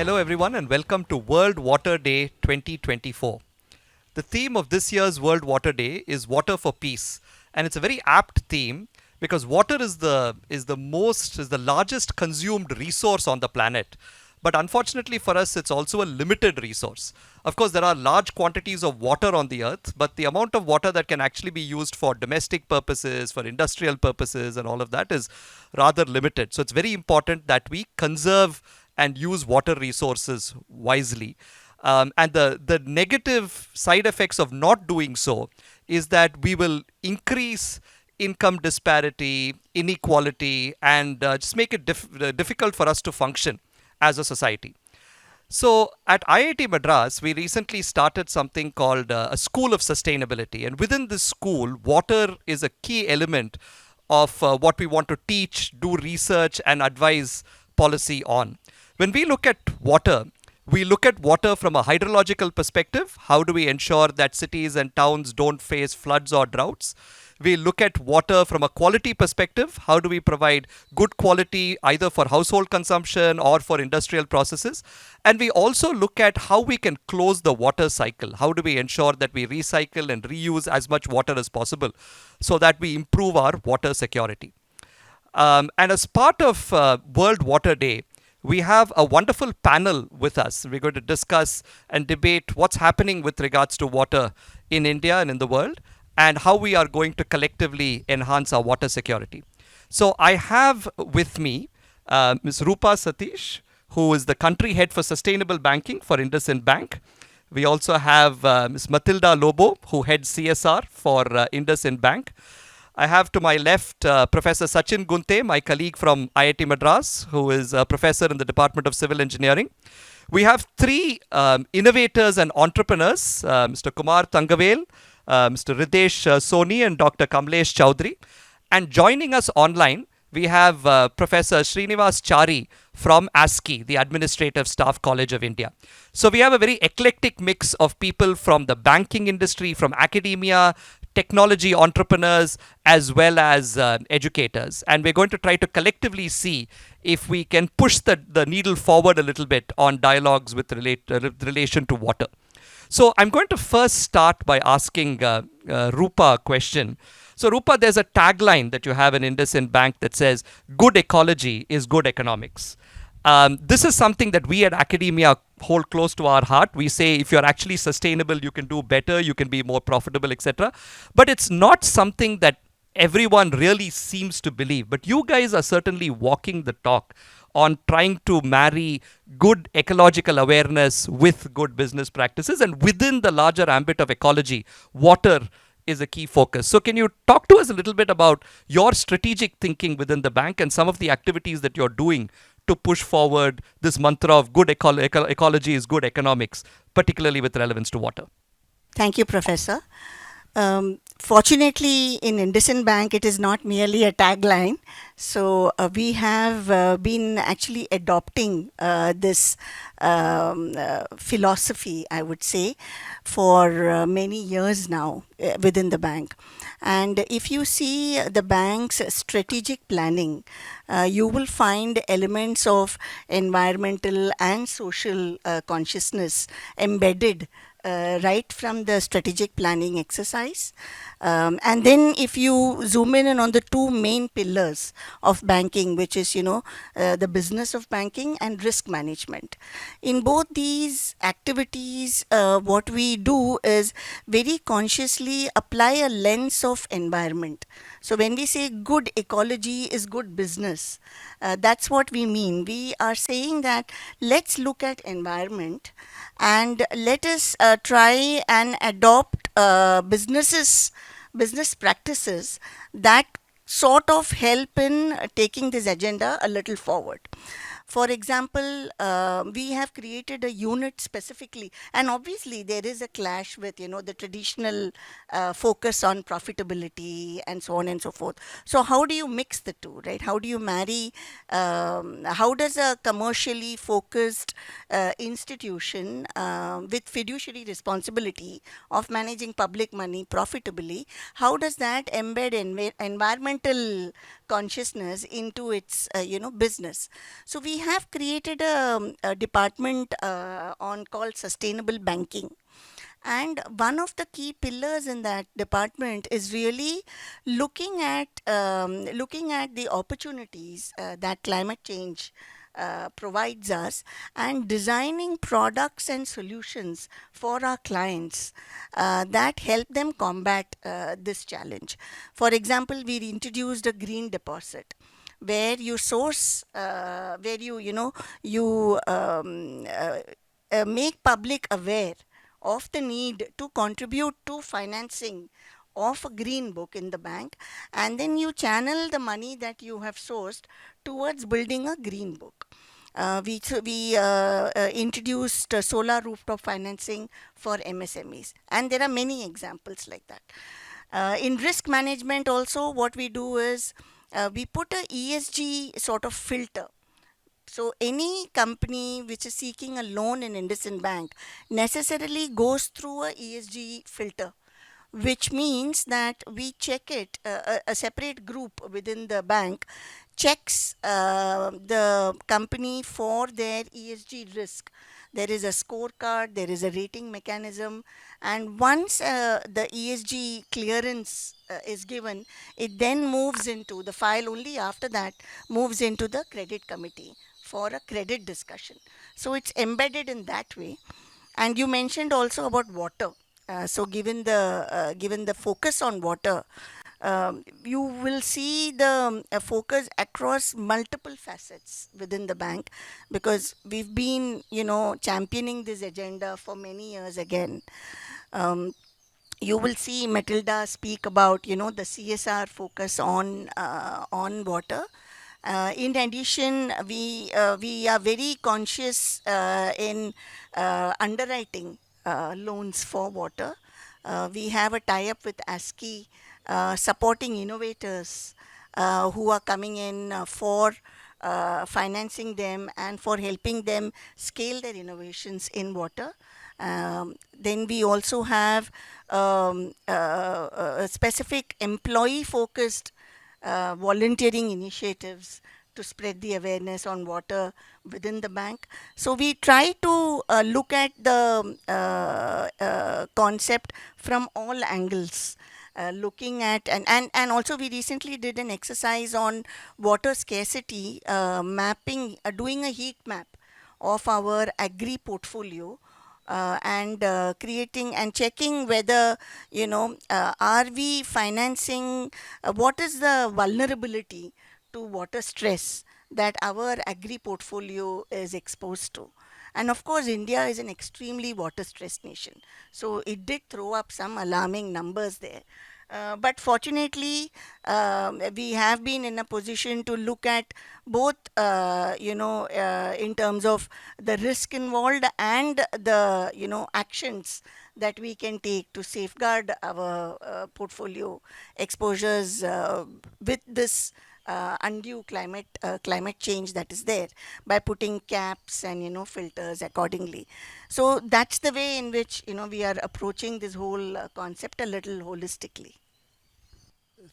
Hello, everyone, and welcome to World Water Day 2024. The theme of this year's World Water Day is Water for Peace, and it's a very apt theme because water is the largest consumed resource on the planet. But unfortunately for us, it's also a limited resource. Of course, there are large quantities of water on the earth, but the amount of water that can actually be used for domestic purposes, for industrial purposes, and all of that is rather limited. So it's very important that we conserve and use water resources wisely. And the negative side effects of not doing so is that we will increase income disparity, inequality, and just make it difficult for us to function as a society. So at IIT Madras, we recently started something called a School of Sustainability. And within this school, water is a key element of what we want to teach, do research, and advise policy on. When we look at water, we look at water from a hydrological perspective. How do we ensure that cities and towns don't face floods or droughts? We look at water from a quality perspective. How do we provide good quality either for household consumption or for industrial processes? And we also look at how we can close the water cycle. How do we ensure that we recycle and reuse as much water as possible so that we improve our water security? And as part of World Water Day, we have a wonderful panel with us. We're going to discuss and debate what's happening with regards to water in India and in the world, and how we are going to collectively enhance our water security. So I have with me Ms. Rupa Satish, who is the country head for sustainable banking for IndusInd Bank. We also have Ms. Matilda Lobo, who heads CSR for IndusInd Bank. I have to my left Professor Sachin Gunte, my colleague from IIT Madras, who is a professor in the Department of Civil Engineering. We have three innovators and entrepreneurs, Mr. Kumar Tangavel, Mr. Ridesh Soni, and Dr. Kamlesh Chowdhury. And joining us online, we have Professor Srinivas Chari from ASCI, the Administrative Staff College of India. So we have a very eclectic mix of people from the banking industry, from academia, technology entrepreneurs, as well as educators. And we're going to try to collectively see if we can push the needle forward a little bit on dialogues with relation to water. So I'm going to first start by asking Rupa a question. So Rupa, there's a tagline that you have in IndusInd Bank that says, good ecology is good economics. This is something that we at academia hold close to our heart. We say if you're actually sustainable, you can do better, you can be more profitable, etc. But it's not something that everyone really seems to believe. But you guys are certainly walking the talk on trying to marry good ecological awareness with good business practices. And within the larger ambit of ecology, water is a key focus. So can you talk to us a little bit about your strategic thinking within the bank and some of the activities that you're doing to push forward this mantra of good ecology is good economics, particularly with relevance to water? Thank you, Professor. Fortunately, in IndusInd Bank, it is not merely a tagline. So we have been actually adopting this philosophy, I would say, for many years now within the bank. And if you see the bank's strategic planning, you will find elements of environmental and social consciousness embedded right from the strategic planning exercise. And then if you zoom in on the two main pillars of banking, which is, the business of banking and risk management. In both these activities, what we do is very consciously apply a lens of environment. So when we say good ecology is good business, that's what we mean. We are saying that let's look at environment and let us try and adopt business practices that sort of help in taking this agenda a little forward. For example, we have created a unit specifically, and obviously there is a clash with, the traditional focus on profitability and so on and so forth. So how do you mix the two, right? How do you marry, how does a commercially focused institution with fiduciary responsibility of managing public money profitably, how does that embed environmental consciousness into its business. So we have created a department on called sustainable banking, and one of the key pillars in that department is really looking at the opportunities that climate change provides us, and designing products and solutions for our clients that help them combat this challenge. For example, we introduced a green deposit where you source, where you make public aware of the need to contribute to financing of a green book in the bank, and then you channel the money that you have sourced towards building a green book. We introduced solar rooftop financing for MSMEs, and there are many examples like that. In risk management, also, what we do is we put a ESG sort of filter. So any company which is seeking a loan in IndusInd Bank necessarily goes through a ESG filter, which means that we check it, a separate group within the bank checks the company for their ESG risk. There is a scorecard, there is a rating mechanism, and once the ESG clearance is given, it then moves into the file, only after that moves into the credit committee for a credit discussion. So it's embedded in that way. And you mentioned also about water. So given the focus on water, you will see the focus across multiple facets within the bank, because we've been championing this agenda for many years again. Um, you will see Matilda speak about the CSR focus on water. In addition, we are very conscious in underwriting loans for water. We have a tie-up with ASCI, supporting innovators who are coming in for financing them and for helping them scale their innovations in water. Then we also have specific employee-focused volunteering initiatives to spread the awareness on water within the bank. So we try to look at the concept from all angles. Looking at and also we recently did an exercise on water scarcity, mapping, doing a heat map of our agri portfolio, and creating and checking whether are we financing, what is the vulnerability to water stress that our agri portfolio is exposed to. And of course, India is an extremely water stressed nation, so it did throw up some alarming numbers there. But fortunately, we have been in a position to look at both, in terms of the risk involved and the actions that we can take to safeguard our portfolio exposures with this undue climate change that is there, by putting caps and filters accordingly. So that's the way in which we are approaching this whole concept a little holistically.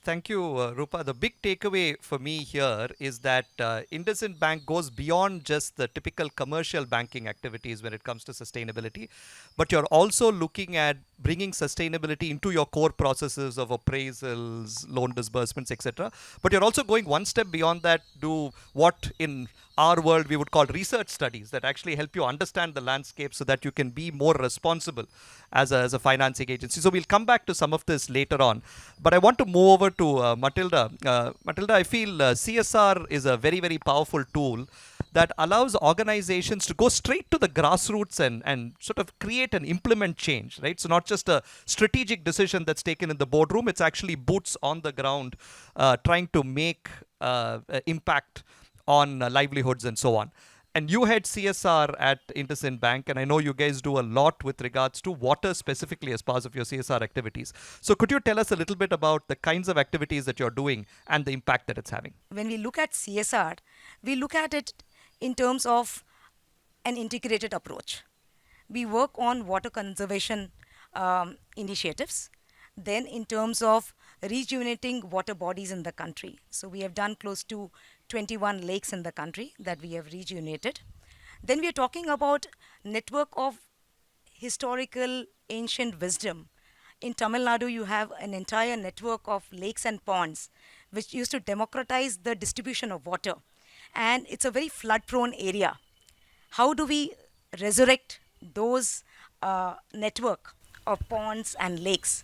Thank you, Rupa. The big takeaway for me here is that IndusInd Bank goes beyond just the typical commercial banking activities when it comes to sustainability, but you're also looking at bringing sustainability into your core processes of appraisals, loan disbursements, etc. But you're also going one step beyond that, do what in our world we would call research studies that actually help you understand the landscape so that you can be more responsible as a financing agency. So we'll come back to some of this later on. But I want to move over to Matilda. Matilda, I feel CSR is a very, very powerful tool that allows organizations to go straight to the grassroots and sort of create and implement change, right? So not just a strategic decision that's taken in the boardroom, it's actually boots on the ground trying to make impact on livelihoods and so on. And you head CSR at IndusInd Bank, and I know you guys do a lot with regards to water specifically as part of your CSR activities. So could you tell us a little bit about the kinds of activities that you're doing and the impact that it's having? When we look at CSR, we look at it in terms of an integrated approach. We work on water conservation initiatives. Then in terms of rejuvenating water bodies in the country. So we have done close to 21 lakes in the country that we have rejuvenated. Then we are talking about network of historical ancient wisdom. In Tamil Nadu, you have an entire network of lakes and ponds which used to democratize the distribution of water. And it's a very flood prone area. How do we resurrect those network of ponds and lakes?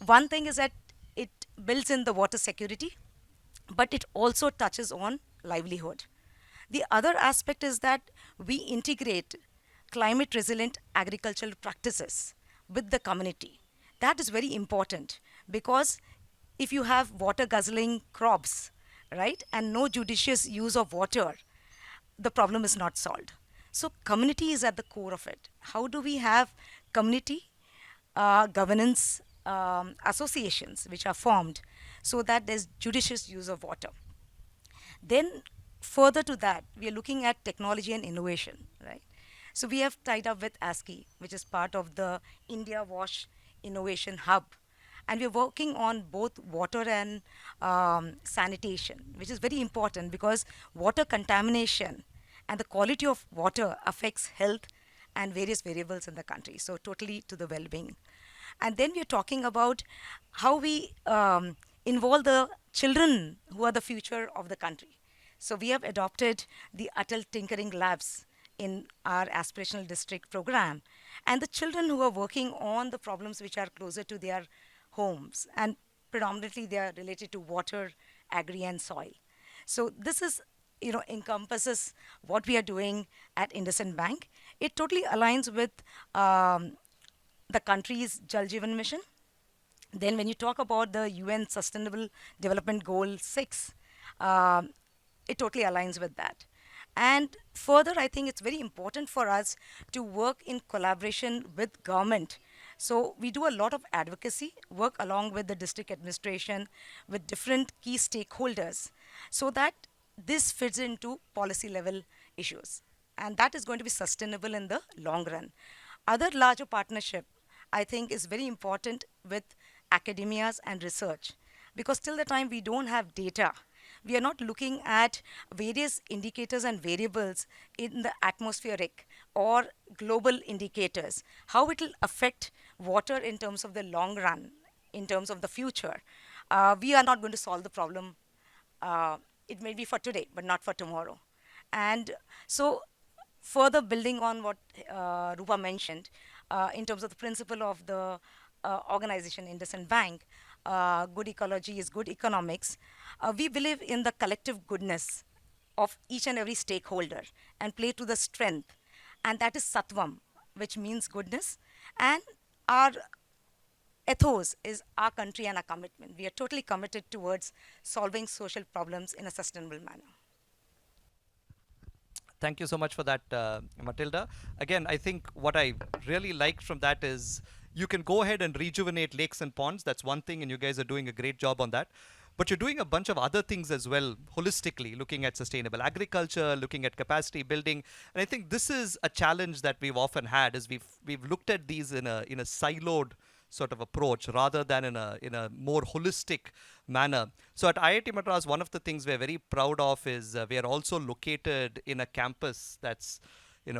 One thing is that it builds in the water security, but it also touches on livelihood. The other aspect is that we integrate climate resilient agricultural practices with the community. That is very important because if you have water guzzling crops, right, and no judicious use of water, the problem is not solved. So, community is at the core of it. How do we have community governance associations which are formed so that there's judicious use of water? Then, further to that, we are looking at technology and innovation, right? So, we have tied up with ASCI, which is part of the India Wash Innovation Hub. And we're working on both water and sanitation, which is very important because water contamination and the quality of water affects health and various variables in the country. So, totally to the well being. And then we're talking about how we involve the children who are the future of the country. So, we have adopted the Atal Tinkering Labs in our aspirational district program. And the children who are working on the problems which are closer to their homes, and predominantly they are related to water, agri, and soil. So this is, encompasses what we are doing at IndusInd Bank. It totally aligns with the country's Jal Jeevan mission. Then when you talk about the UN Sustainable Development Goal 6, it totally aligns with that. And further, I think it's very important for us to work in collaboration with government. So we do a lot of advocacy, work along with the district administration, with different key stakeholders, so that this fits into policy level issues. And that is going to be sustainable in the long run. Other larger partnership, I think, is very important with academias and research, because till the time we don't have data, we are not looking at various indicators and variables in the atmospheric or global indicators, how it will affect water in terms of the long run, in terms of the future. We are not going to solve the problem. It may be for today, but not for tomorrow. And so, further building on what Rupa mentioned, in terms of the principle of the organization IndusInd Bank, good ecology is good economics. We believe in the collective goodness of each and every stakeholder and play to the strength. And that is Sattvam, which means goodness. And our ethos is our country and our commitment. We are totally committed towards solving social problems in a sustainable manner. Thank you so much for that, Matilda. Again, I think what I really liked from that is you can go ahead and rejuvenate lakes and ponds. That's one thing, and you guys are doing a great job on that. But you're doing a bunch of other things as well, holistically, looking at sustainable agriculture, looking at capacity building. And I think this is a challenge that we've often had, is we've looked at these in a siloed sort of approach rather than in a more holistic manner. So at IIT Madras, one of the things we're very proud of is we are also located in a campus that's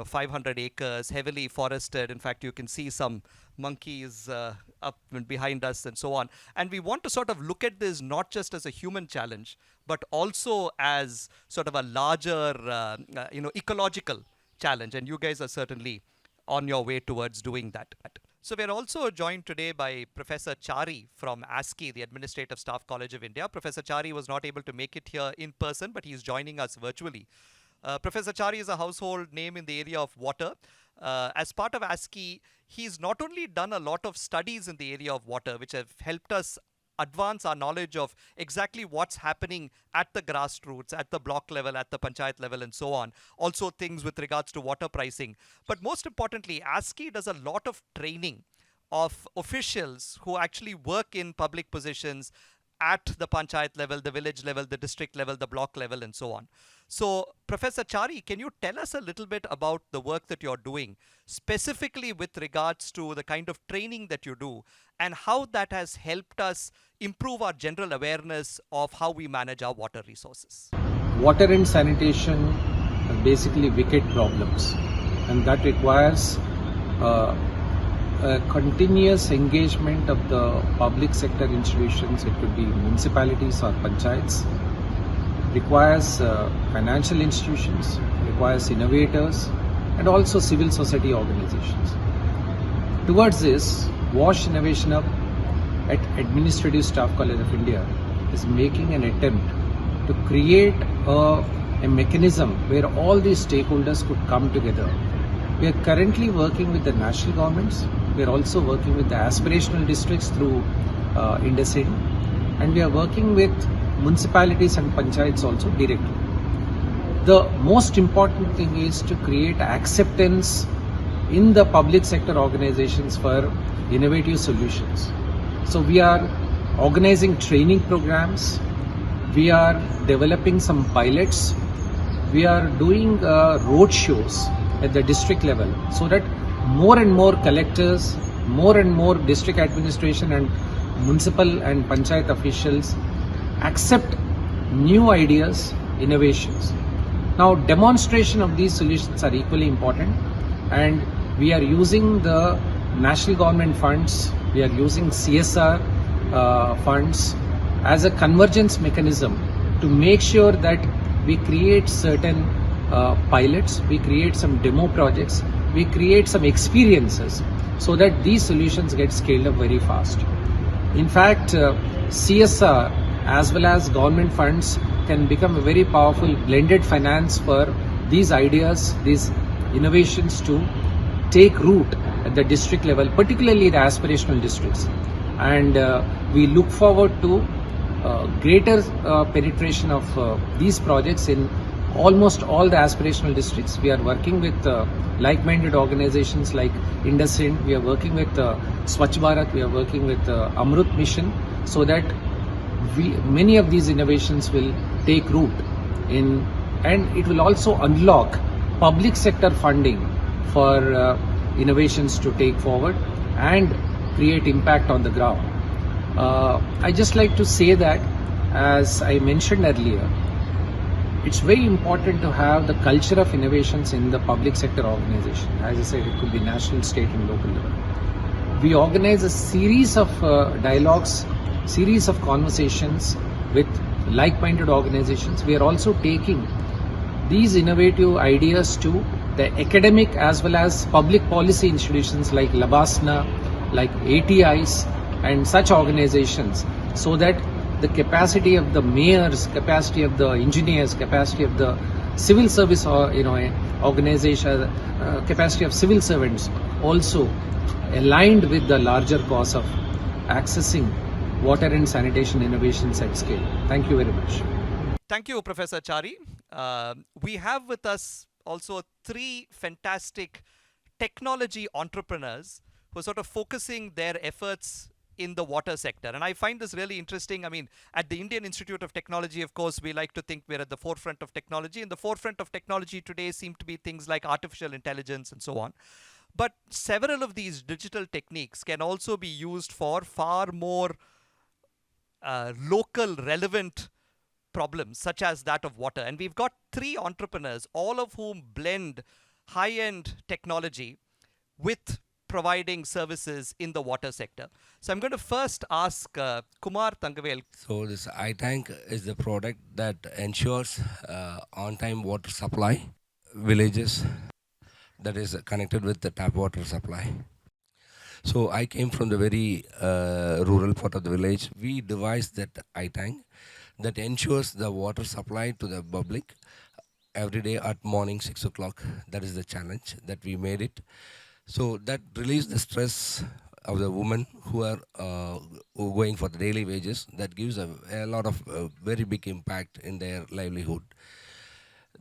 500 acres, heavily forested. In fact, you can see some monkeys up and behind us and so on. And we want to sort of look at this not just as a human challenge, but also as sort of a larger, ecological challenge. And you guys are certainly on your way towards doing that. So we're also joined today by Professor Chari from ASCI, the Administrative Staff College of India. Professor Chari was not able to make it here in person, but he's joining us virtually. Professor Chari is a household name in the area of water. As part of ASCI, he's not only done a lot of studies in the area of water, which have helped us advance our knowledge of exactly what's happening at the grassroots, at the block level, at the panchayat level, and so on. Also things with regards to water pricing. But most importantly, ASCI does a lot of training of officials who actually work in public positions at the panchayat level, the village level, the district level, the block level, and so on. So, Professor Chari, can you tell us a little bit about the work that you're doing, specifically with regards to the kind of training that you do, and how that has helped us improve our general awareness of how we manage our water resources? Water and sanitation are basically wicked problems, and that requires a continuous engagement of the public sector institutions. It could be municipalities or panchayats. Requires financial institutions, requires innovators, and also civil society organizations. Towards this, WASH Innovation Hub at Administrative Staff College of India is making an attempt to create a mechanism where all these stakeholders could come together. We are currently working with the national governments. We are also working with the aspirational districts through IndusInd, and we are working with municipalities and panchayats also directly. The most important thing is to create acceptance in the public sector organizations for innovative solutions. So we are organizing training programs, we are developing some pilots, we are doing road shows at the district level so that more and more collectors, more and more district administration and municipal and panchayat officials accept new ideas, innovations. Now, demonstration of these solutions are equally important, and we are using the national government funds, we are using CSR funds as a convergence mechanism to make sure that we create certain pilots, we create some demo projects, we create some experiences so that these solutions get scaled up very fast. In fact, CSR as well as government funds can become a very powerful blended finance for these ideas, these innovations to take root at the district level, particularly the aspirational districts. And we look forward to greater penetration of these projects in almost all the aspirational districts. We are working with like-minded organizations like IndusInd. We are working with Swachh Bharat. We are working with Amrut Mission, so that many of these innovations will take root in, and it will also unlock public sector funding for innovations to take forward and create impact on the ground. I just like to say that, as I mentioned earlier, it's very important to have the culture of innovations in the public sector organization. As I said, it could be national, state and local level. We organize a series of dialogues, series of conversations with like-minded organizations. We are also taking these innovative ideas to the academic as well as public policy institutions like Labasna, like ATIs and such organizations, so that the capacity of the mayors, capacity of the engineers, capacity of the civil service or organization, capacity of civil servants also aligned with the larger cause of accessing water and sanitation innovations at scale. Thank you very much. Thank you, Professor Chari. We have with us also 3 fantastic technology entrepreneurs who are sort of focusing their efforts in the water sector. And I find this really interesting. I mean, at the Indian Institute of Technology, of course, we like to think we're at the forefront of technology. And the forefront of technology today seem to be things like artificial intelligence and so on. But several of these digital techniques can also be used for far more local relevant problems, such as that of water. And we've got 3 entrepreneurs, all of whom blend high-end technology with providing services in the water sector. So I'm going to first ask Kumar Tangavel. So this iTank is the product that ensures on-time water supply, villages that is connected with the tap water supply. So I came from the very rural part of the village. We devised that iTank that ensures the water supply to the public every day at morning 6 o'clock. That is the challenge that we made it. So that relieves the stress of the women who are going for the daily wages. That gives a lot of very big impact in their livelihood.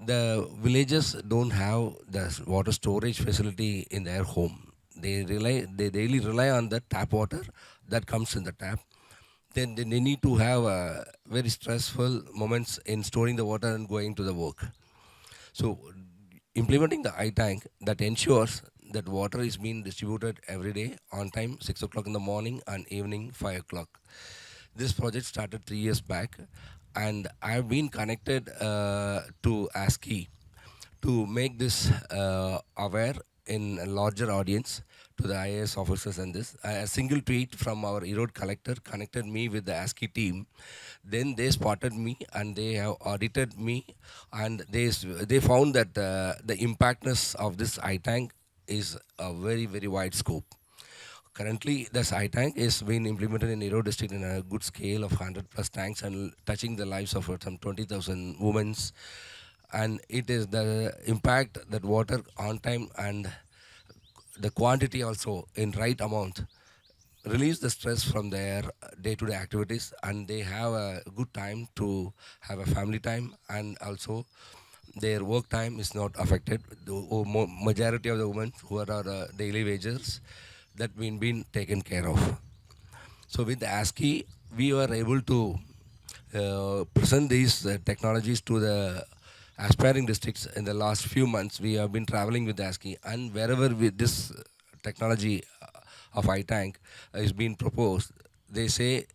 The villages don't have the water storage facility in their home. They daily rely on the tap water that comes in the tap. then they need to have very stressful moments in storing the water and going to the work. So implementing the I-tank that ensures that water is being distributed every day on time, 6 o'clock in the morning and evening 5 o'clock. This project started 3 years back, and I've been connected to ASCI to make this aware in a larger audience to the IAS officers. And this a single tweet from our Erode collector connected me with the ASCI team. Then they spotted me and they have audited me, and they found that the impactness of this iTank is a very wide scope. Currently, this iTank is being implemented in Erode district in a good scale of 100 plus tanks and touching the lives of some 20,000 women. And it is the impact that water on time and the quantity also in right amount release the stress from their day-to-day activities, and they have a good time to have a family time, and also their work time is not affected. The majority of the women who are daily wagers that been taken care of. So with the ASCII, we were able to present these technologies to the aspiring districts in the last few months. We have been traveling with ASCII, and wherever this technology of iTank is being proposed, they say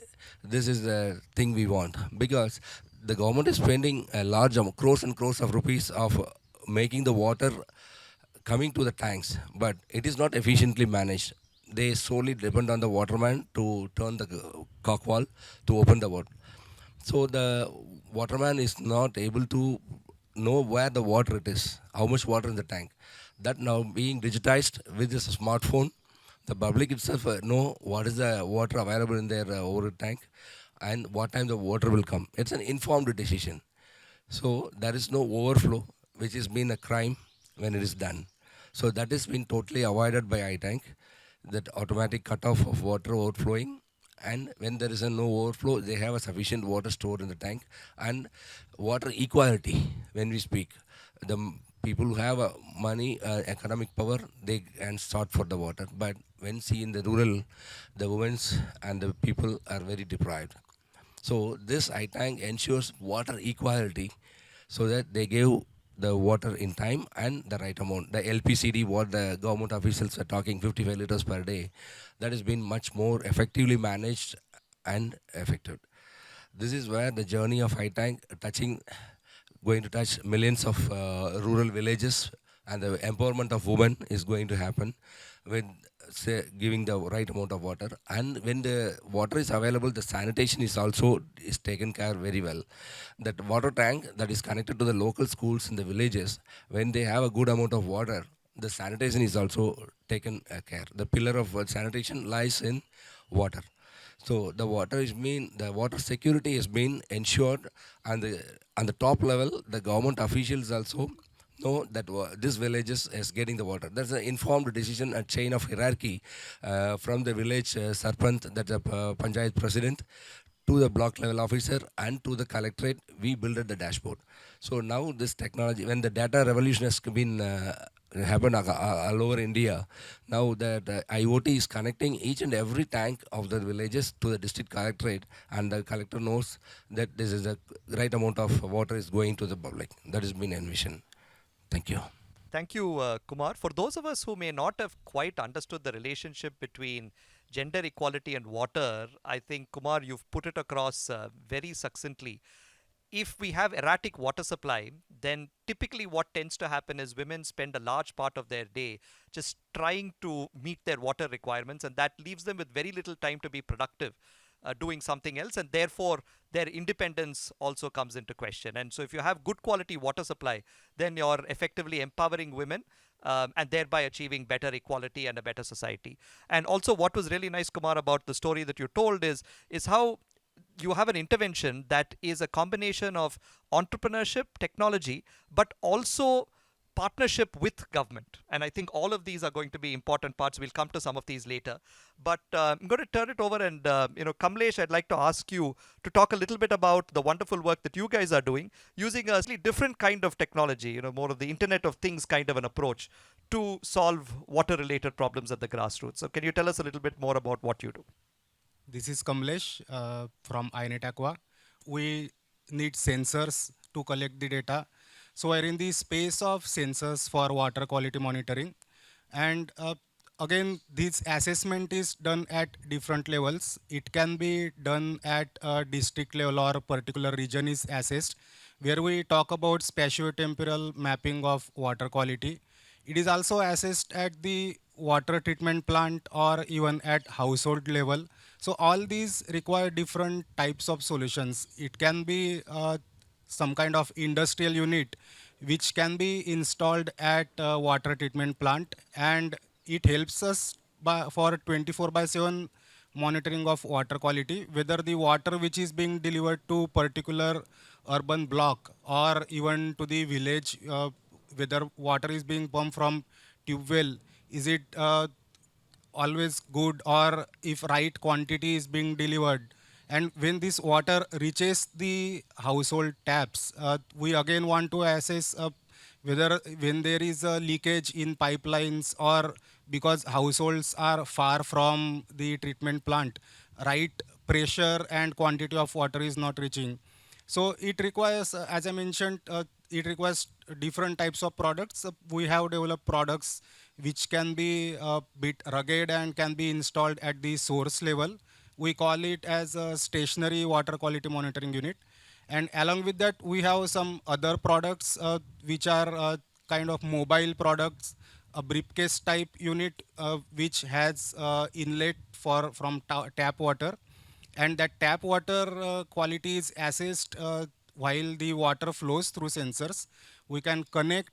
this is the thing we want, because the government is spending a large amount, crores and crores of rupees of making the water coming to the tanks, but it is not efficiently managed. They solely depend on the waterman to turn the cock valve to open the water. So the waterman is not able to know where the water it is, how much water in the tank. That now being digitized with this smartphone, the public itself know what is the water available in their over tank and what time the water will come. It's an informed decision. So there is no overflow, which has been a crime when it is done. So that has been totally avoided by iTank, that automatic cutoff of water overflowing. And when there is a no overflow, they have a sufficient water stored in the tank. And water equality, when we speak, the people who have money, economic power, they can start for the water. But when see in the rural, the women and the people are very deprived. So this iTank ensures water equality, so that they give the water in time and the right amount. The LPCD, what the government officials are talking, 55 liters per day, that has been much more effectively managed and effective. This is where the journey of iTank going to touch millions of rural villages, and the empowerment of women is going to happen with giving the right amount of water. And when the water is available, the sanitation is taken care very well. That water tank that is connected to the local schools in the villages, when they have a good amount of water, the sanitation is also taken care. The pillar of sanitation lies in water. So the water security is being ensured, and on the top level, the government officials also know that this village is getting the water. That's an informed decision, a chain of hierarchy from the village sarpant, that's a panchayat president, to the block level officer and to the collectorate. We built the dashboard. So now this technology, when the data revolution has been happened all over India, now that IoT is connecting each and every tank of the villages to the district collectorate, and the collector knows that this is the right amount of water is going to the public. That has been envisioned. Thank you. Thank you, Kumar. For those of us who may not have quite understood the relationship between gender equality and water, I think, Kumar, you've put it across very succinctly. If we have erratic water supply, then typically what tends to happen is women spend a large part of their day just trying to meet their water requirements, and that leaves them with very little time to be productive. Doing something else, and therefore their independence also comes into question. And so if you have good quality water supply, then you're effectively empowering women, and thereby achieving better equality and a better society. And also what was really nice, Kumar, about the story that you told is how you have an intervention that is a combination of entrepreneurship, technology, but also partnership with government. And I think all of these are going to be important parts. We'll come to some of these later. But I'm going to turn it over, and Kamlesh, I'd like to ask you to talk a little bit about the wonderful work that you guys are doing using a slightly different kind of technology, more of the Internet of Things kind of an approach to solve water-related problems at the grassroots. So can you tell us a little bit more about what you do? This is Kamlesh from INET Aqua. We need sensors to collect the data. So we're in the space of sensors for water quality monitoring. And again, this assessment is done at different levels. It can be done at a district level or a particular region is assessed, where we talk about spatio-temporal mapping of water quality. It is also assessed at the water treatment plant or even at household level. So all these require different types of solutions. It can be some kind of industrial unit which can be installed at a water treatment plant, and it helps us for 24 by 7 monitoring of water quality, whether the water which is being delivered to particular urban block or even to the village, whether water is being pumped from tube well, is it always good, or if right quantity is being delivered. And when this water reaches the household taps, we again want to assess whether when there is a leakage in pipelines or because households are far from the treatment plant, right pressure and quantity of water is not reaching. So it requires, as I mentioned, it requires different types of products. We have developed products which can be a bit rugged and can be installed at the source level. We call it as a stationary water quality monitoring unit. And along with that, we have some other products which are kind of mobile products, a briefcase type unit which has inlet for from tap water, and that tap water quality is assessed while the water flows through sensors. We can connect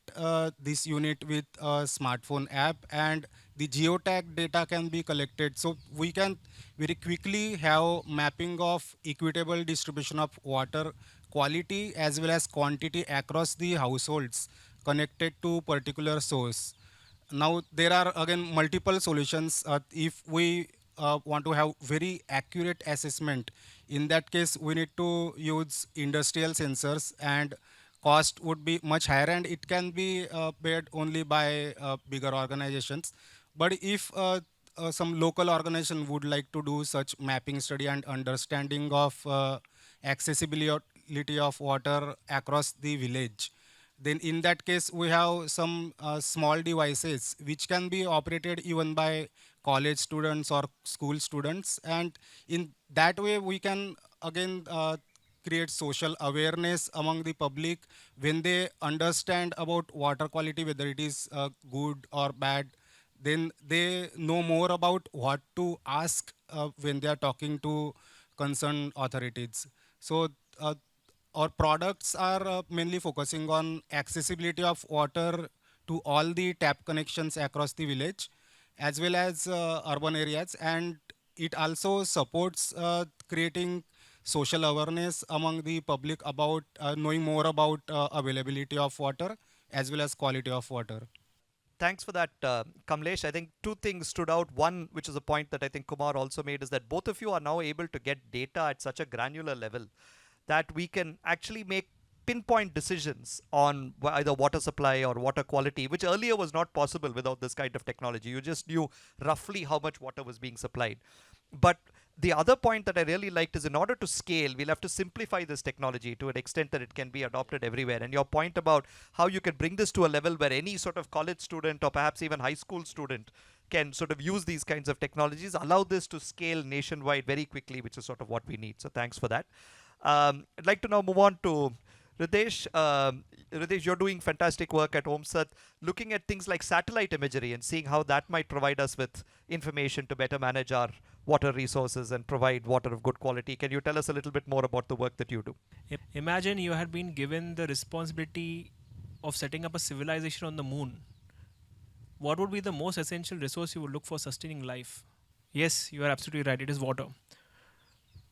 this unit with a smartphone app, and the geotag data can be collected. So we can very quickly have mapping of equitable distribution of water quality as well as quantity across the households connected to particular source. Now there are again multiple solutions. If we want to have very accurate assessment, in that case we need to use industrial sensors, and cost would be much higher, and it can be paid only by bigger organizations. But if some local organization would like to do such mapping study and understanding of accessibility of water across the village, then in that case we have some small devices which can be operated even by college students or school students, and in that way we can again create social awareness among the public. When they understand about water quality, whether it is good or bad, then they know more about what to ask when they are talking to concerned authorities. So our products are mainly focusing on accessibility of water to all the tap connections across the village as well as urban areas, and it also supports creating social awareness among the public about knowing more about availability of water as well as quality of water. Thanks for that, Kamlesh. I think two things stood out. One, which is a point that I think Kumar also made, is that both of you are now able to get data at such a granular level that we can actually make pinpoint decisions on either water supply or water quality, which earlier was not possible without this kind of technology. You just knew roughly how much water was being supplied. But the other point that I really liked is, in order to scale, we'll have to simplify this technology to an extent that it can be adopted everywhere. And your point about how you can bring this to a level where any sort of college student or perhaps even high school student can sort of use these kinds of technologies, allow this to scale nationwide very quickly, which is sort of what we need. So thanks for that. I'd like to now move on to Ridesh. Ridesh, you're doing fantastic work at OMSAT, looking at things like satellite imagery and seeing how that might provide us with information to better manage our water resources and provide water of good quality. Can you tell us a little bit more about the work that you do? Imagine you had been given the responsibility of setting up a civilization on the moon. What would be the most essential resource you would look for sustaining life? Yes, you are absolutely right. It is water.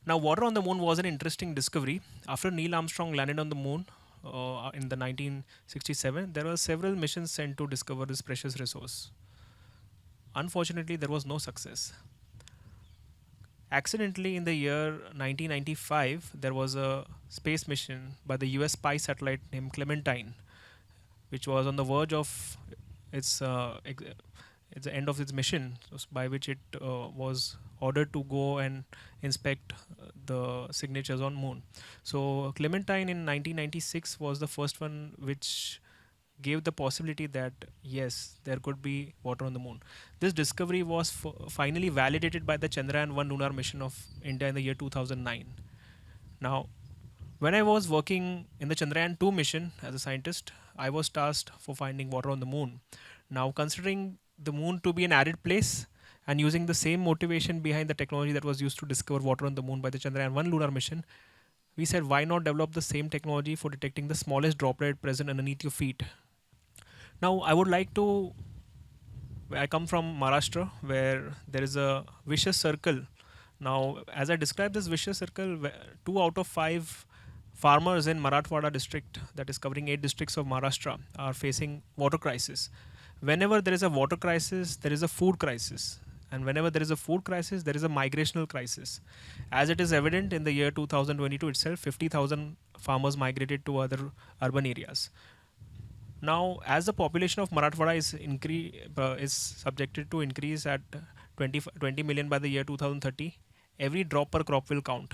Now, water on the moon was an interesting discovery. After Neil Armstrong landed on the moon in the 1967, there were several missions sent to discover this precious resource. Unfortunately, there was no success. Accidentally, in the year 1995, there was a space mission by the US spy satellite named Clementine, which was on the verge of its the end of its mission, by which it was ordered to go and inspect the signatures on moon. So Clementine in 1996 was the first one which gave the possibility that yes, there could be water on the moon. This discovery was finally validated by the Chandrayaan-1 lunar mission of India in the year 2009. Now, when I was working in the Chandrayaan-2 mission as a scientist, I was tasked for finding water on the moon. Now, considering the moon to be an arid place and using the same motivation behind the technology that was used to discover water on the moon by the Chandrayaan-1 lunar mission, we said, why not develop the same technology for detecting the smallest droplet present underneath your feet? Now, I would like to. I come from Maharashtra, where there is a vicious circle. Now, as I describe this vicious circle, 2 out of 5 farmers in Marathwada district, that is covering 8 districts of Maharashtra, are facing water crisis. Whenever there is a water crisis, there is a food crisis. And whenever there is a food crisis, there is a migrational crisis. As it is evident in the year 2022 itself, 50,000 farmers migrated to other urban areas. Now, as the population of Marathwada is subjected to increase at 20 million by the year 2030, every drop per crop will count.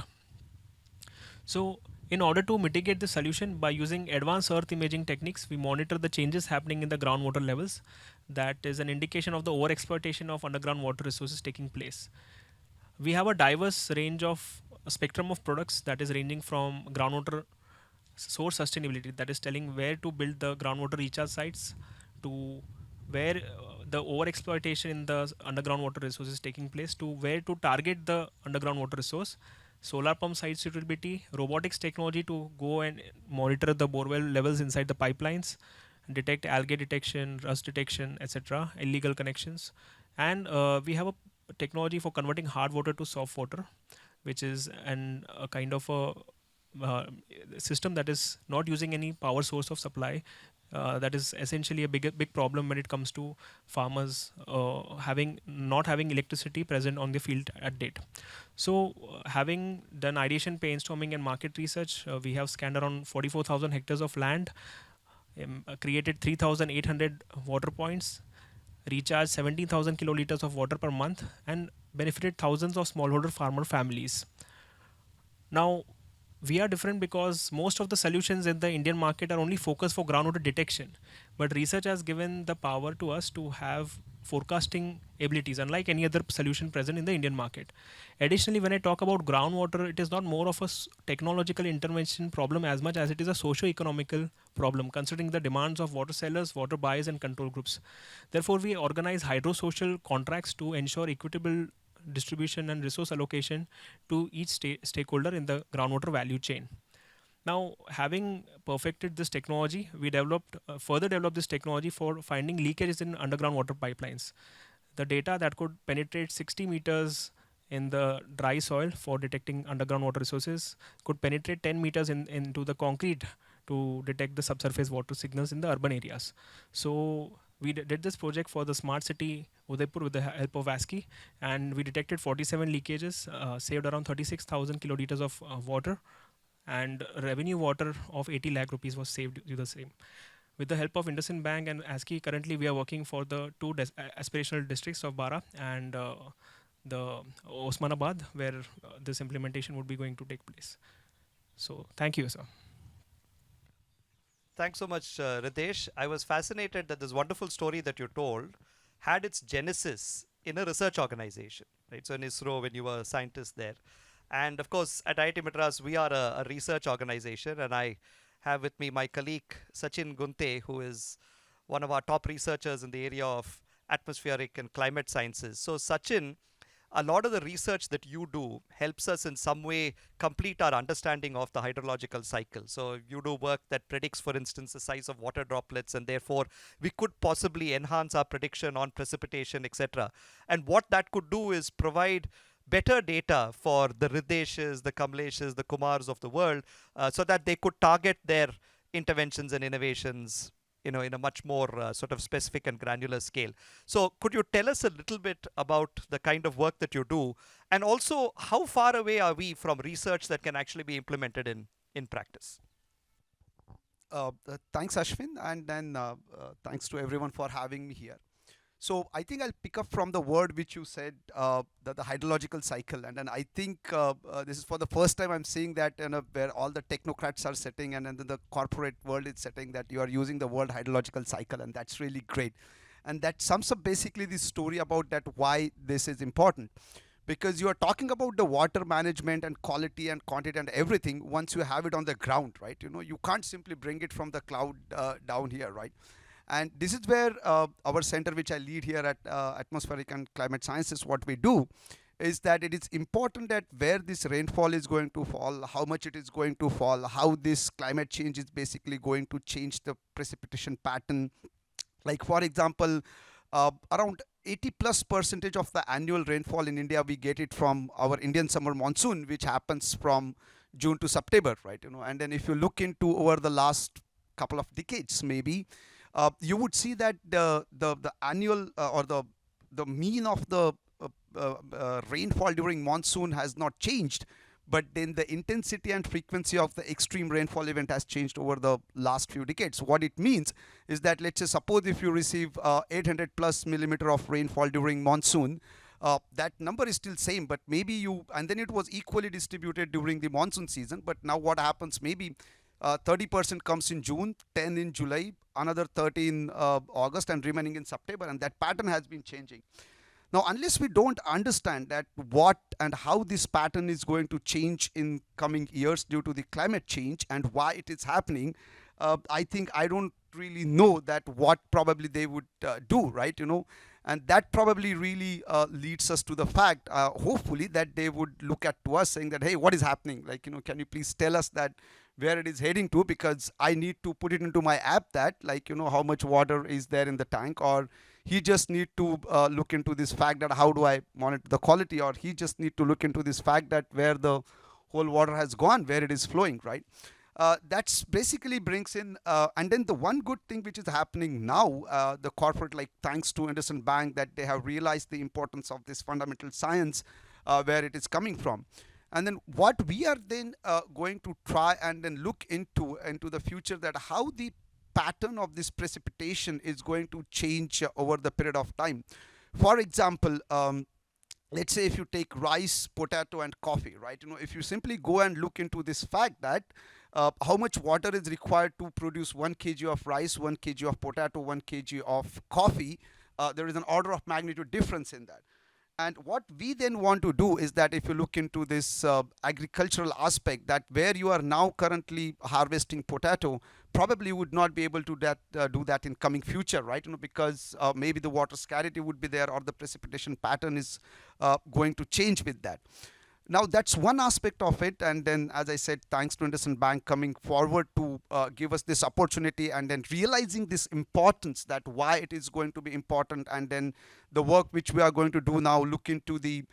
So, in order to mitigate the solution by using advanced earth imaging techniques, we monitor the changes happening in the groundwater levels. That is an indication of the overexploitation of underground water resources taking place. We have a diverse range of a spectrum of products that is ranging from groundwater source sustainability, that is telling where to build the groundwater recharge sites, to where the overexploitation in the underground water resource is taking place, to where to target the underground water resource, solar pump site suitability, robotics technology to go and monitor the borewell levels inside the pipelines, detect algae detection, rust detection, etc., illegal connections. And we have a technology for converting hard water to soft water, which is a kind of a system that is not using any power source of supply. That is essentially a big problem when it comes to farmers not having electricity present on the field at date. So, having done ideation, brainstorming, and market research, we have scanned around 44,000 hectares of land, created 3,800 water points, recharged 17,000 kiloliters of water per month, and benefited thousands of smallholder farmer families. Now, we are different because most of the solutions in the Indian market are only focused for groundwater detection. But research has given the power to us to have forecasting abilities, unlike any other solution present in the Indian market. Additionally, when I talk about groundwater, it is not more of a technological intervention problem as much as it is a socio-economical problem, considering the demands of water sellers, water buyers, and control groups. Therefore, we organize hydro-social contracts to ensure equitable distribution and resource allocation to each stakeholder in the groundwater value chain. Now, having perfected this technology, we further developed this technology for finding leakages in underground water pipelines. The data that could penetrate 60 meters in the dry soil for detecting underground water resources could penetrate 10 meters into the concrete to detect the subsurface water signals in the urban areas. So we did this project for the smart city Udaipur with the help of ASCI, and we detected 47 leakages, saved around 36,000 kiloliters of water, and revenue water of 80 lakh rupees was saved due to the same. With the help of IndusInd Bank and ASCI, currently we are working for the 2 aspirational districts of Bara and the Osmanabad, where this implementation would be going to take place. So, thank you, sir. Thanks so much, Ritesh. I was fascinated that this wonderful story that you told had its genesis in a research organization, right? So in ISRO, when you were a scientist there. And of course, at IIT Madras, we are a research organization, and I have with me my colleague, Sachin Gunte, who is one of our top researchers in the area of atmospheric and climate sciences. So Sachin, a lot of the research that you do helps us in some way complete our understanding of the hydrological cycle. So you do work that predicts, for instance, the size of water droplets, and therefore we could possibly enhance our prediction on precipitation, etc. And what that could do is provide better data for the Rideshs, the Kamleshs, the Kumars of the world, so that they could target their interventions and innovations in a much more sort of specific and granular scale. So could you tell us a little bit about the kind of work that you do, and also how far away are we from research that can actually be implemented in practice? Thanks, Ashwin, and then thanks to everyone for having me here. So I think I'll pick up from the word which you said, the hydrological cycle, and then I think this is for the first time I'm seeing that, where all the technocrats are sitting, and then the corporate world is setting that you are using the word hydrological cycle, and that's really great, and that sums up basically the story about that why this is important, because you are talking about the water management and quality and quantity and everything once you have it on the ground, right? You can't simply bring it from the cloud down here, right? And this is where our center, which I lead here at Atmospheric and Climate Sciences, what we do is that it is important that where this rainfall is going to fall, how much it is going to fall, how this climate change is basically going to change the precipitation pattern. Like for example, around 80 plus percentage of the annual rainfall in India, we get it from our Indian summer monsoon, which happens from June to September, right? And then if you look into over the last couple of decades, maybe you would see that the annual or the mean of the rainfall during monsoon has not changed, but then the intensity and frequency of the extreme rainfall event has changed over the last few decades. What it means is that, let's say, suppose if you receive 800 plus millimeter of rainfall during monsoon, that number is still same, but maybe and then it was equally distributed during the monsoon season. But now what happens, maybe 30% comes in June, 10 in July, another 30 in August, and remaining in September, and that pattern has been changing. Now, unless we don't understand that what and how this pattern is going to change in coming years due to the climate change and why it is happening, I think I don't really know that what probably they would do, right? And that probably really leads us to the fact, hopefully, that they would look at to us saying that, hey, what is happening? Like, can you please tell us that where it is heading to, because I need to put it into my app that, like, how much water is there in the tank, or he just need to look into this fact that how do I monitor the quality, or he just need to look into this fact that where the whole water has gone, where it is flowing, right? That's basically brings in, and then the one good thing which is happening now, the corporate, like thanks to IndusInd Bank, that they have realized the importance of this fundamental science, where it is coming from. And then what we are then going to try and then look into the future, that how the pattern of this precipitation is going to change over the period of time. For example, let's say if you take rice, potato, and coffee, right? If you simply go and look into this fact that how much water is required to produce 1 kg of rice, 1 kg of potato, 1 kg of coffee, there is an order of magnitude difference in that. And what we then want to do is that if you look into this agricultural aspect, that where you are now currently harvesting potato, probably would not be able to do that in coming future, right? Because maybe the water scarcity would be there, or the precipitation pattern is going to change with that. Now that's one aspect of it, and then, as I said, thanks to IndusInd Bank coming forward to give us this opportunity, and then realizing this importance, that why it is going to be important, and then the work which we are going to do now, look into the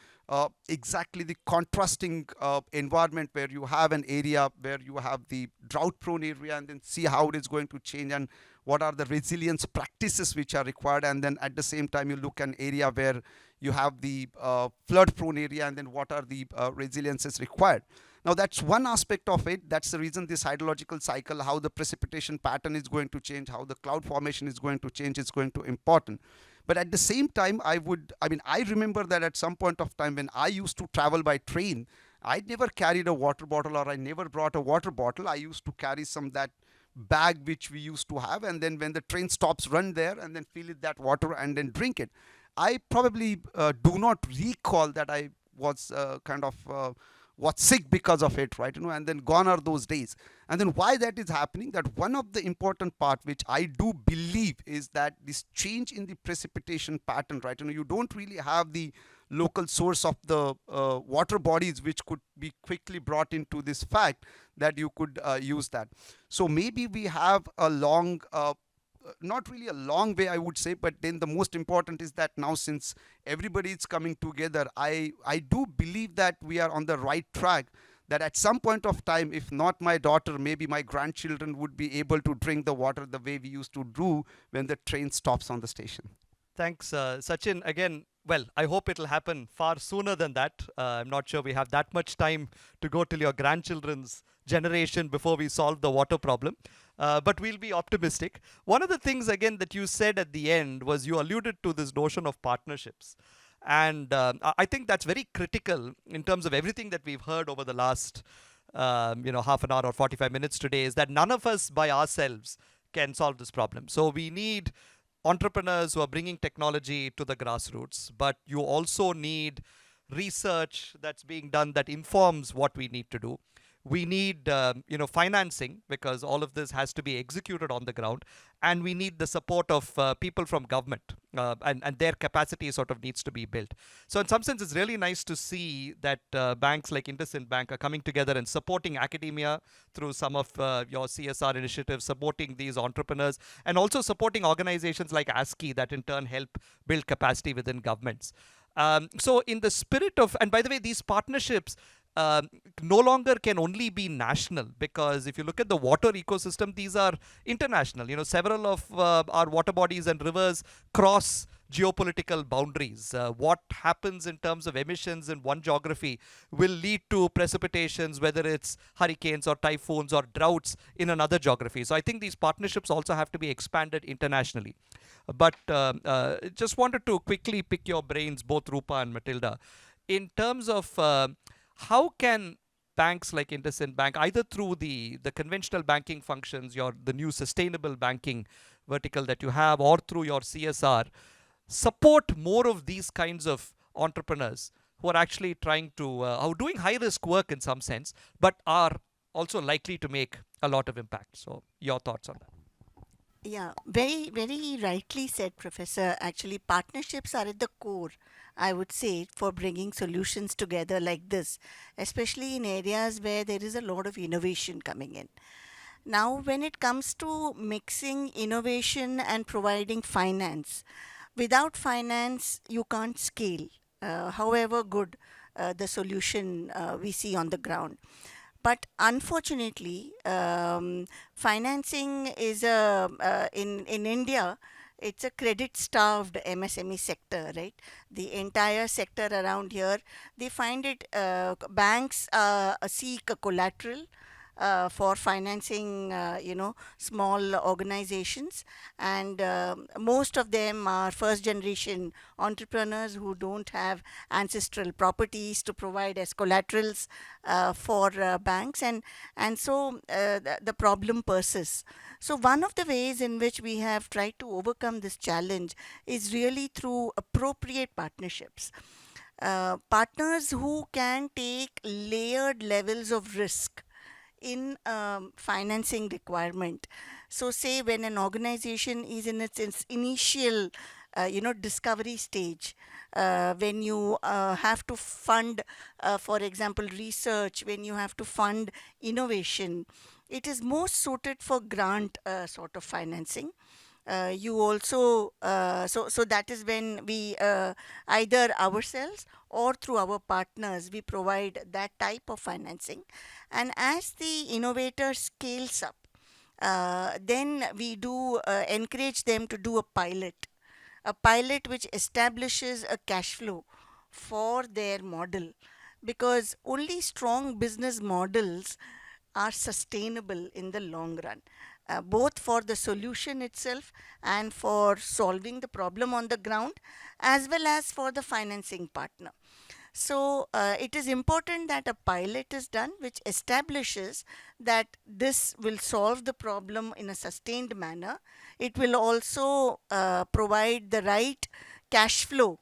exactly the contrasting environment, where you have an area where you have the drought prone area, and then see how it is going to change and what are the resilience practices which are required, and then at the same time you look an area where you have the flood prone area, and then what are the resiliences required. Now that's one aspect of it. That's the reason this hydrological cycle, how the precipitation pattern is going to change, how the cloud formation is going to change, is going to important. But at the same time, I remember that at some point of time when I used to travel by train, I never carried a water bottle, or I never brought a water bottle. I used to carry some that bag which we used to have, and then when the train stops, run there and then fill it that water and then drink it. I probably do not recall that I was was sick because of it, right? And then gone are those days. And then why that is happening, that one of the important part which I do believe is that this change in the precipitation pattern, right? You don't really have the local source of the water bodies which could be quickly brought into this fact that you could use that. So maybe we have a long not really a long way, I would say, but then the most important is that now, since everybody is coming together, I do believe that we are on the right track, that at some point of time, if not my daughter, maybe my grandchildren would be able to drink the water the way we used to do when the train stops on the station. Thanks, Sachin. Again, well, I hope it'll happen far sooner than that. I'm not sure we have that much time to go till your grandchildren's generation before we solve the water problem. But we'll be optimistic. One of the things, again, that you said at the end was you alluded to this notion of partnerships. And I think that's very critical in terms of everything that we've heard over the last half an hour or 45 minutes today, is that none of us by ourselves can solve this problem. So we need entrepreneurs who are bringing technology to the grassroots, but you also need research that's being done that informs what we need to do. We need financing, because all of this has to be executed on the ground, and we need the support of people from government, and their capacity sort of needs to be built. So in some sense, it's really nice to see that banks like IndusInd Bank are coming together and supporting academia through some of your CSR initiatives, supporting these entrepreneurs, and also supporting organizations like ASCI that in turn help build capacity within governments. So in the spirit of, and by the way, these partnerships no longer can only be national, because if you look at the water ecosystem, these are international. Several of our water bodies and rivers cross geopolitical boundaries. What happens in terms of emissions in one geography will lead to precipitations, whether it's hurricanes or typhoons or droughts in another geography. So I think these partnerships also have to be expanded internationally. But just wanted to quickly pick your brains, both Rupa and Matilda, in terms of how can banks like IndusInd Bank, either through the conventional banking functions, the new sustainable banking vertical that you have, or through your CSR, support more of these kinds of entrepreneurs who are actually trying to, are doing high risk work in some sense, but are also likely to make a lot of impact. So your thoughts on that? Yeah, very, very rightly said, Professor. Actually, partnerships are at the core, I would say, for bringing solutions together like this, especially in areas where there is a lot of innovation coming in. Now, when it comes to mixing innovation and providing finance, without finance, you can't scale, however good the solution we see on the ground. But unfortunately, financing is in India, it's a credit-starved MSME sector, right? The entire sector around here, they find it, banks seek a collateral for financing, small organizations, and most of them are first-generation entrepreneurs who don't have ancestral properties to provide as collaterals for banks, and so the problem persists. So one of the ways in which we have tried to overcome this challenge is really through appropriate partnerships. Partners who can take layered levels of risk in financing requirement. So say when an organization is in its initial discovery stage, when you have to fund, for example, research, when you have to fund innovation, it is most suited for grant sort of financing. You also, so that is when we either ourselves or through our partners, we provide that type of financing. And as the innovator scales up, then we do encourage them to do a pilot which establishes a cash flow for their model, because only strong business models are sustainable in the long run, both for the solution itself and for solving the problem on the ground, as well as for the financing partner. So it is important that a pilot is done which establishes that this will solve the problem in a sustained manner. It will also provide the right cash flow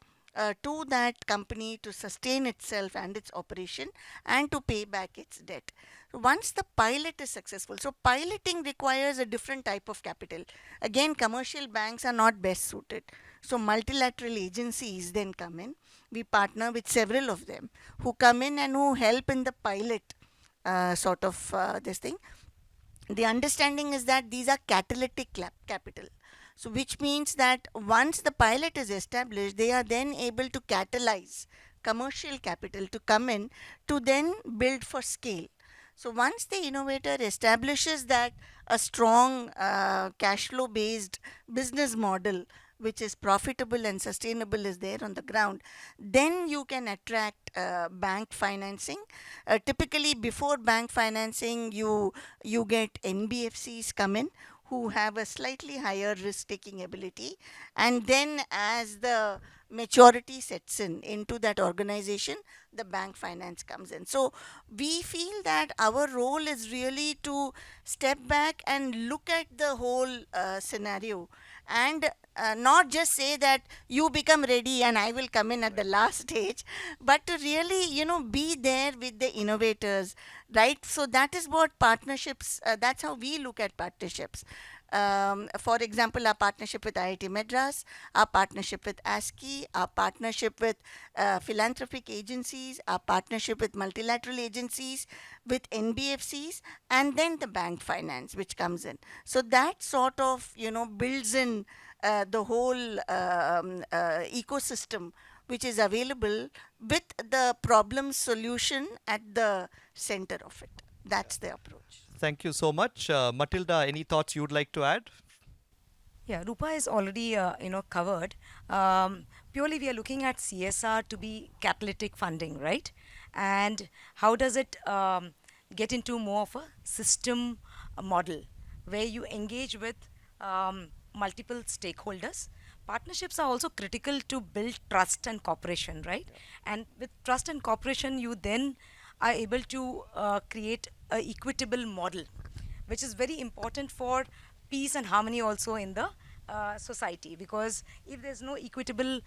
to that company to sustain itself and its operation and to pay back its debt. Once the pilot is successful, so piloting requires a different type of capital. Again, commercial banks are not best suited. So multilateral agencies then come in. We partner with several of them who come in and who help in the pilot this thing. The understanding is that these are catalytic capital. So which means that once the pilot is established, they are then able to catalyze commercial capital to come in to then build for scale. So once the innovator establishes that a strong cash flow based business model which is profitable and sustainable is there on the ground, then you can attract bank financing. Typically, before bank financing, you get NBFCs come in who have a slightly higher risk taking ability, and then as the maturity sets in into that organization, the bank finance comes in. So we feel that our role is really to step back and look at the whole scenario, and not just say that you become ready and I will come in at the last stage, but to really, be there with the innovators, right? So that is what partnerships, that's how we look at partnerships. For example, our partnership with IIT Madras, our partnership with ASCI, our partnership with philanthropic agencies, our partnership with multilateral agencies, with NBFCs, and then the bank finance which comes in. So that sort of, builds in the whole ecosystem which is available with the problem solution at the center of it. That's the approach. Thank you so much. Matilda, any thoughts you'd like to add? Yeah, Rupa is already covered. Purely, we are looking at CSR to be catalytic funding, right? And how does it get into more of a system model where you engage with multiple stakeholders? Partnerships are also critical to build trust and cooperation, right? And with trust and cooperation, you then are able to create a equitable model, which is very important for peace and harmony also in the society, because if there's no equitable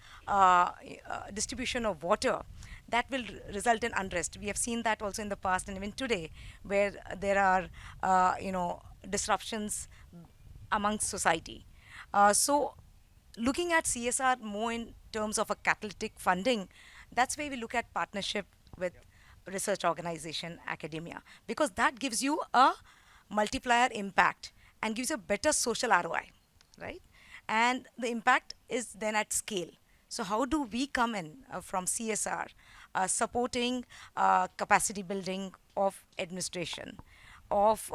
distribution of water, that will result in unrest. We have seen that also in the past and even today, where there are disruptions amongst society. So looking at CSR more in terms of a catalytic funding, that's where we look at partnership with research organization, academia, because that gives you a multiplier impact and gives you a better social ROI, right? And the impact is then at scale. So how do we come in from CSR, supporting capacity building of administration, of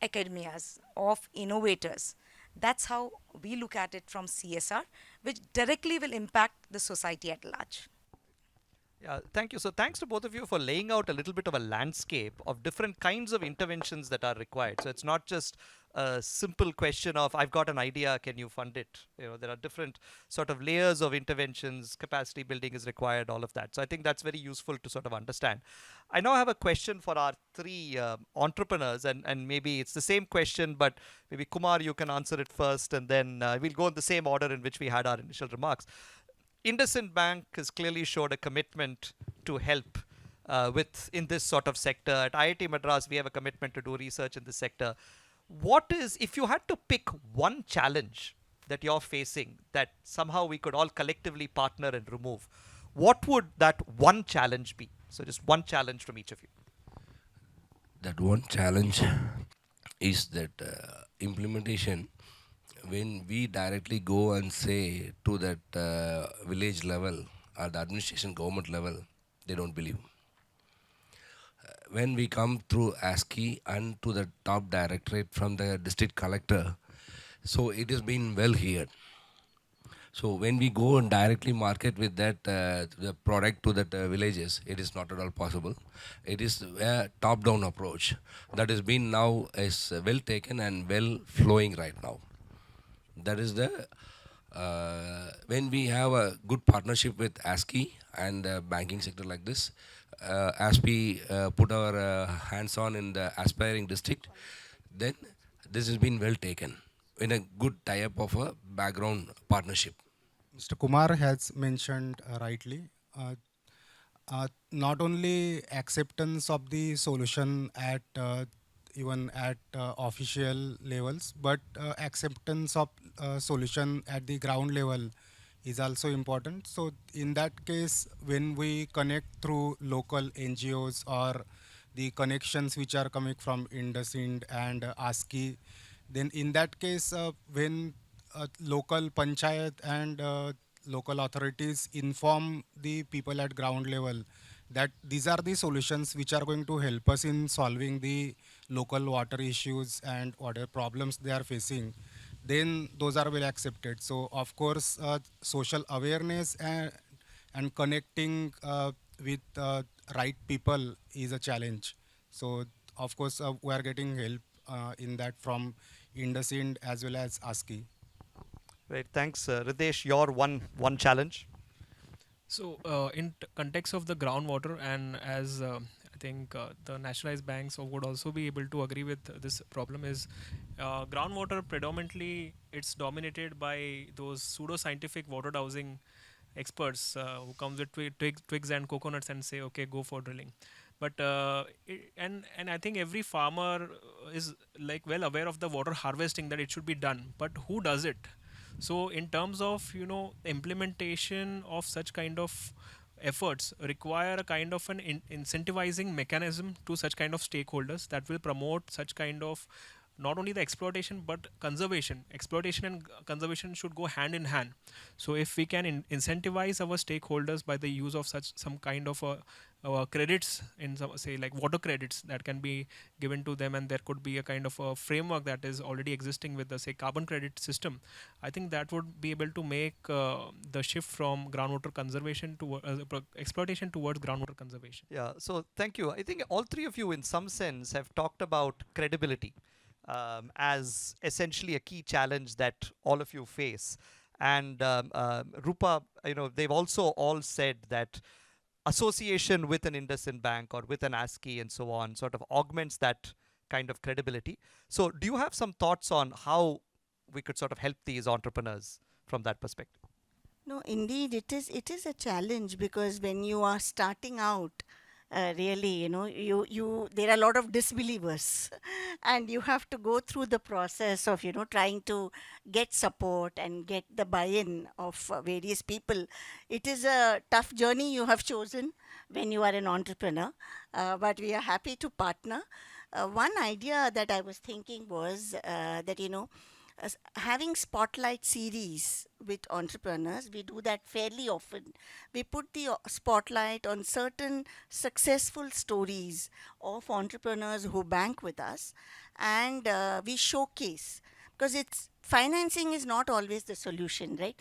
academias, of innovators? That's how we look at it from CSR, which directly will impact the society at large. Yeah, thank you. So thanks to both of you for laying out a little bit of a landscape of different kinds of interventions that are required. So it's not just a simple question of I've got an idea, can you fund it? There are different sort of layers of interventions, capacity building is required, all of that. So I think that's very useful to sort of understand. I now have a question for our three entrepreneurs, and maybe it's the same question, but maybe Kumar, you can answer it first, and then we'll go in the same order in which we had our initial remarks. IndusInd Bank has clearly showed a commitment to help in this sort of sector. At IIT Madras, we have a commitment to do research in this sector. What is, if you had to pick one challenge that you're facing that somehow we could all collectively partner and remove, what would that one challenge be? So just one challenge from each of you. That one challenge is that implementation. When we directly go and say to that village level or the administration government level, they don't believe. When we come through ASCI and to the top directorate from the district collector, so it has been well here. So when we go and directly market with that the product to that villages, it is not at all possible. It is a top-down approach that has been now is well taken and well flowing right now. That is the when we have a good partnership with ASCI and the banking sector like this, as we put our hands on in the aspiring district, then this has been well taken in a good tie-up of a background partnership. Mr. Kumar has mentioned rightly, not only acceptance of the solution at even at official levels, but acceptance of solution at the ground level is also important. So in that case, when we connect through local NGOs or the connections which are coming from IndusInd and ASCI, then in that case, when local panchayat and local authorities inform the people at ground level that these are the solutions which are going to help us in solving the local water issues and water problems they are facing, then those are well accepted. So of course, social awareness and connecting with right people is a challenge. So of course, we are getting help in that from IndusInd as well as ASCI. Right. Thanks, Ridesh. Your one challenge. So, in context of the groundwater, and as I think the nationalized banks would also be able to agree with this problem, is groundwater predominantly it's dominated by those pseudo-scientific water dowsing experts who come with twigs and coconuts and say, okay, go for drilling. But and I think every farmer is like well aware of the water harvesting that it should be done, but who does it? So in terms of implementation of such kind of efforts require a kind of an incentivizing mechanism to such kind of stakeholders that will promote such kind of not only the exploitation but conservation. Exploitation and conservation should go hand in hand. So if we can incentivize our stakeholders by the use of such some kind of credits in some, say like water credits that can be given to them, and there could be a kind of a framework that is already existing with the say carbon credit system, I think that would be able to make the shift from groundwater conservation to exploitation towards groundwater conservation. Yeah. So thank you. I think all three of you, in some sense, have talked about credibility as essentially a key challenge that all of you face. And Rupa, they've also all said that association with an IndusInd Bank or with an ASCI and so on sort of augments that kind of credibility. So do you have some thoughts on how we could sort of help these entrepreneurs from that perspective? No, indeed, it is a challenge because when you are starting out, really, you there are a lot of disbelievers, and you have to go through the process of trying to get support and get the buy-in of various people. It is a tough journey you have chosen when you are an entrepreneur, but we are happy to partner. One idea that I was thinking was that having spotlight series with entrepreneurs. We do that fairly often. We put the spotlight on certain successful stories of entrepreneurs who bank with us, and we showcase, because it's financing is not always the solution, right?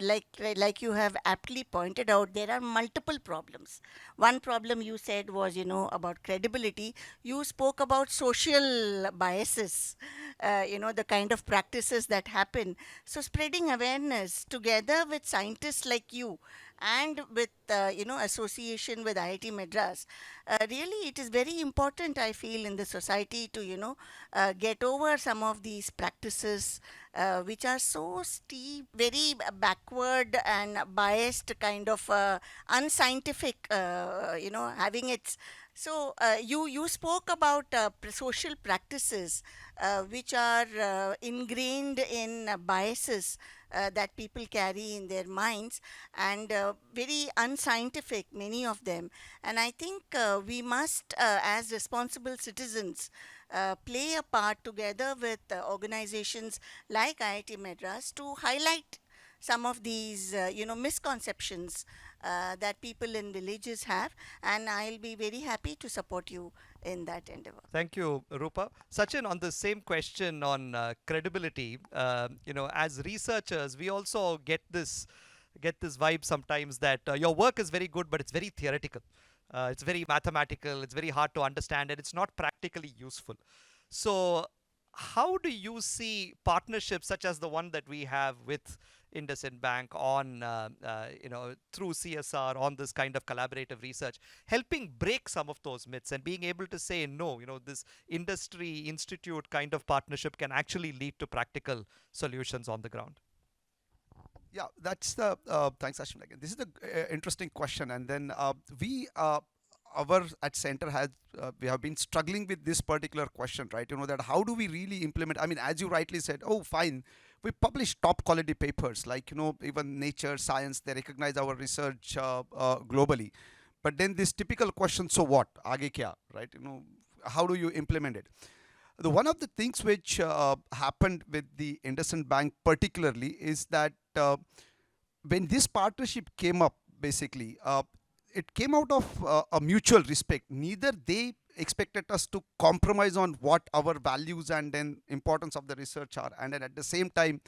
Like you have aptly pointed out, there are multiple problems. One problem you said was about credibility. You spoke about social biases, the kind of practices that happen. So spreading awareness together with scientists like you and with association with IIT Madras, really it is very important, I feel, in the society to get over some of these practices which are so steep, very backward and biased, kind of unscientific, having its. So you spoke about social practices which are ingrained in biases that people carry in their minds, and very unscientific, many of them. And I think we must, as responsible citizens, play a part together with organizations like IIT Madras to highlight some of these misconceptions that people in villages have, and I'll be very happy to support you in that endeavor. Thank you, Rupa. Sachin, on the same question on credibility, as researchers, we also get this vibe sometimes that your work is very good, but it's very theoretical. It's very mathematical. It's very hard to understand, and it's not practically useful. So, how do you see partnerships such as the one that we have with IndusInd Bank on, through CSR on this kind of collaborative research, helping break some of those myths and being able to say, no, this industry institute kind of partnership can actually lead to practical solutions on the ground? Yeah, that's the thanks, Ashwin. Again, this is the interesting question, and then we our at center has we have been struggling with this particular question, right? That how do we really implement? I mean, as you rightly said, oh, fine, we publish top quality papers, like even Nature, Science, they recognize our research globally. But then this typical question, so what? Aage kya, right? How do you implement it? The one of the things which happened with the IndusInd Bank particularly is that when this partnership came up, basically, it came out of a mutual respect. Neither they expected us to compromise on what our values and then importance of the research are. And then at the same time,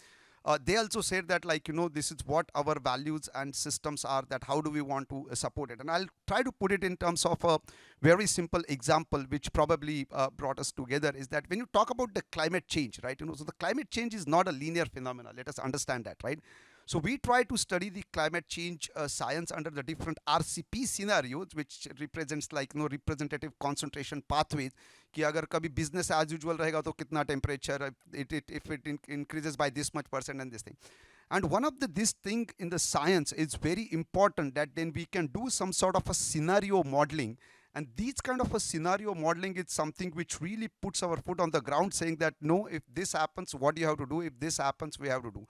they also said that, like, this is what our values and systems are, that how do we want to support it. And I'll try to put it in terms of a very simple example which probably brought us together, is that when you talk about the climate change, right, so the climate change is not a linear phenomena. Let us understand that, right? So we try to study the climate change science under the different RCP scenarios, which represents like representative concentration pathways. कि अगर कभी business as usual रहेगा तो कितना temperature, if it increases by this much percent and this thing. And one of this thing in the science is very important, that then we can do some sort of a scenario modeling. And these kind of a scenario modeling is something which really puts our foot on the ground, saying that no, if this happens, what do you have to do? If this happens, we have to do.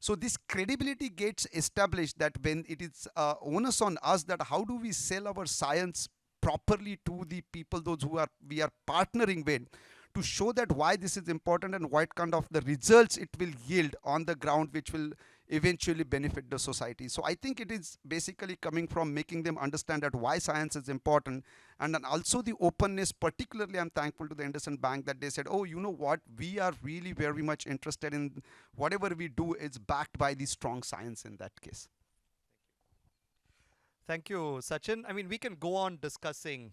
So this credibility gets established, that when it is onus on us, that how do we sell our science properly to the people, those who we are partnering with, to show that why this is important and what kind of the results it will yield on the ground, which will eventually benefit the society. So I think it is basically coming from making them understand that why science is important, and then also the openness. Particularly, I'm thankful to the IndusInd Bank that they said, oh, you know what, we are really very much interested in whatever we do is backed by the strong science in that case. Thank you, Sachin. I mean, we can go on discussing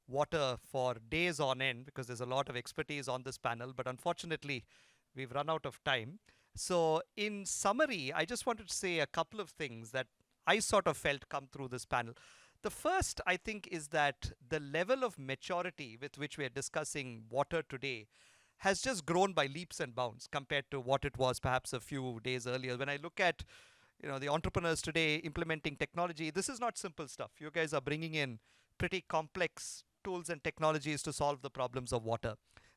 water for days on end because there's a lot of expertise on this panel, but unfortunately, we've run out of time. So in summary, I just wanted to say a couple of things that I sort of felt come through this panel. The first, I think, is that the level of maturity with which we are discussing water today has just grown by leaps and bounds compared to what it was perhaps a few days earlier. When I look at the entrepreneurs today implementing technology, this is not simple stuff. You guys are bringing in pretty complex tools and technologies to solve the problems of water.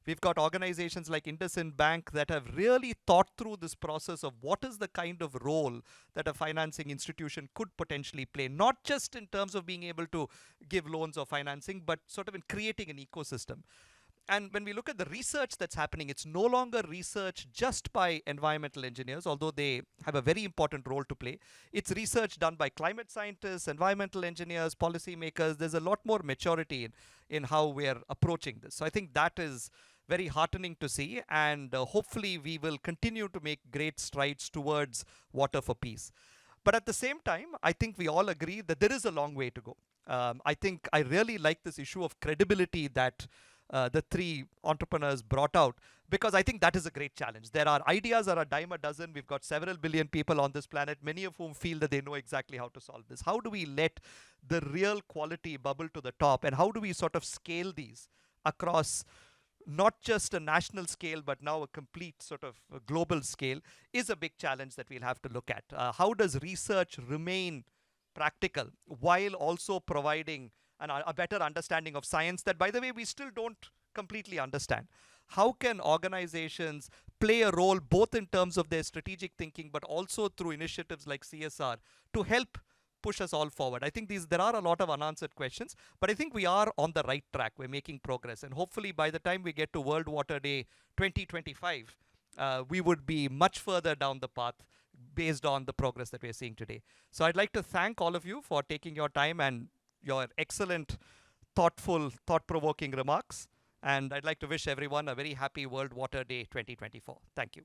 We've got organizations like IndusInd Bank that have really thought through this process of what is the kind of role that a financing institution could potentially play, not just in terms of being able to give loans or financing, but sort of in creating an ecosystem. And when we look at the research that's happening, it's no longer research just by environmental engineers, although they have a very important role to play. It's research done by climate scientists, environmental engineers, policymakers. There's a lot more maturity in how we're approaching this. So I think that is very heartening to see, and hopefully we will continue to make great strides towards water for peace. But at the same time, I think we all agree that there is a long way to go. I think I really like this issue of credibility that the three entrepreneurs brought out, because I think that is a great challenge. There are ideas are a dime a dozen. We've got several billion people on this planet, many of whom feel that they know exactly how to solve this. How do we let the real quality bubble to the top, and how do we sort of scale these across not just a national scale, but now a complete sort of a global scale, is a big challenge that we'll have to look at. How does research remain practical while also providing a better understanding of science that, by the way, we still don't completely understand? How can organizations play a role both in terms of their strategic thinking, but also through initiatives like CSR to help push us all forward? I think there are a lot of unanswered questions, but I think we are on the right track. We're making progress. And hopefully by the time we get to World Water Day 2025, we would be much further down the path based on the progress that we're seeing today. So I'd like to thank all of you for taking your time and your excellent, thoughtful, thought-provoking remarks. And I'd like to wish everyone a very happy World Water Day 2024. Thank you.